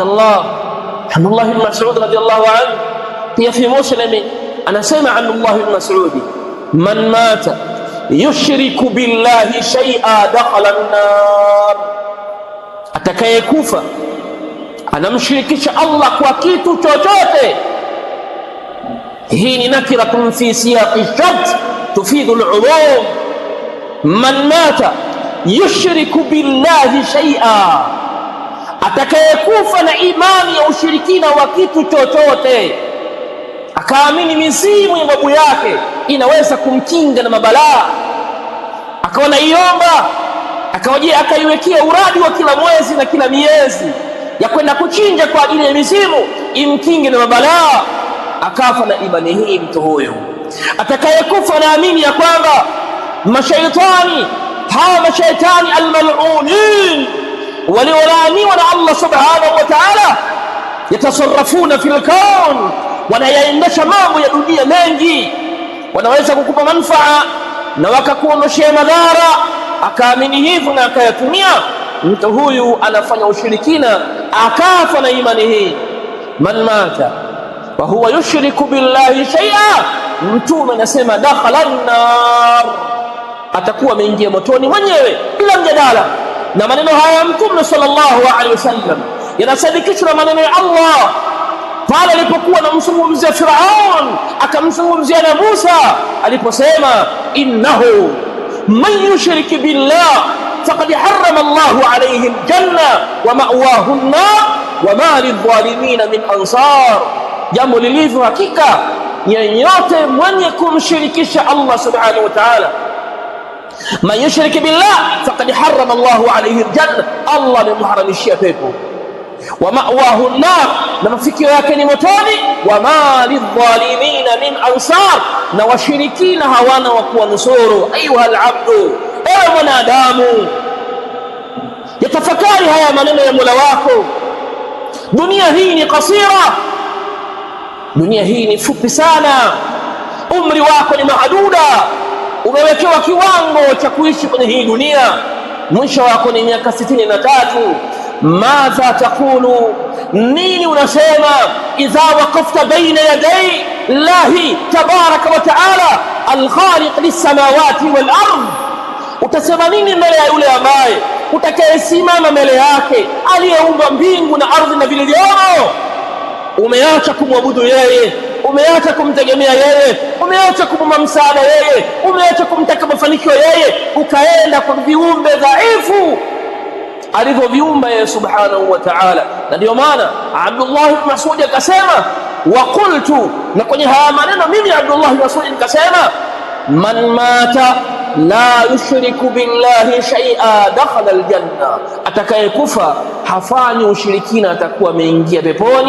الله عبد الله بن مسعود رضي الله عنه pia fi Muslim anasema Abdullah ibn Mas'ud, man mata yushriku billahi shay'a dakhala an-nar, atakayekufa anamshirikisha Allah kwa kitu chochote. Hii ni nakiratun fi siyaqi shart tufidu al-umum. Man mata yushriku billahi shay'a, atakayekufa na imani ya ushirikina wa kitu chochote, akaamini mizimu ya babu yake inaweza kumkinga na mabalaa, akawa naiomba, akaiwekea uradi wa kila mwezi na kila miezi ya kwenda kuchinja kwa ajili ya mizimu imkinge na mabalaa, akafa na imani hii, mtu huyo atakayekufa naamini ya kwamba mashaitani almal'unin waliolaaniwa na Allah subhanahu wa ta'ala yatasarrafuna fil kawn, wanayaendesha mambo ya dunia mengi, wanaweza kukupa manufaa na wakakuondoshea madhara, akaamini hivyo na akayatumia, mtu huyu anafanya ushirikina, akafa na imani hii. Man mata wa huwa yushriku billahi shay'a, mtume anasema dakhala an-nar, atakuwa ameingia motoni mwenyewe bila mjadala. Na maneno haya mtume sallallahu alaihi wasallam yanasadikishwa na maneno ya Allah pale alipokuwa anamzungumzia Firaun, akamzungumzia na Musa aliposema innahu man yushrik billah faqad harrama Allahu alayhi aljanna wa ma'wahu an-nar wa ma lidh-dhalimin min ansar. Jambo lilivyo hakika, yeyote mwenye kumshirikisha Allah subhanahu wa ta'ala, man yushrik billah faqad harrama Allahu alayhi aljanna, Allah amemharamishia pepo, wa ma'wahu an-nar, na mafikio yake ni motoni, wa ma lidh-dhalimina min ansar, na washirikina hawana wa kuwanusuru. Ayuha al-abdu, ewe mwanadamu, yatafakari haya maneno ya Mola wako. Dunia hii ni kasira, dunia hii ni fupi sana, umri wako ni mahaduda, umewekewa kiwango cha kuishi kwenye hii dunia, mwisho wako ni miaka 63. Madha taqulu, nini unasema idha waqafta baina yaday Allahi tabaraka wa taala alkhaliq lissamawati wal ardh? Utasema nini mbele ya yule ambaye utakayesimama mbele yake aliyeumba mbingu na ardhi na vilivyomo? Umeacha kumwabudu yeye, umeacha kumtegemea yeye, umeacha kumpa msaada yeye, umeacha kumtaka mafanikio yeye, ukaenda kwa viumbe dhaifu alivyoviumba yeye subhanahu wa ta'ala. Na ndio maana Abdullah ibn Mas'ud akasema, wa qultu, na kwenye haya maneno mimi Abdullah ibn Mas'ud nikasema, man mata la yushriku billahi shay'a dakhala aljanna, atakayekufa hafanyi ushirikina atakuwa ameingia peponi.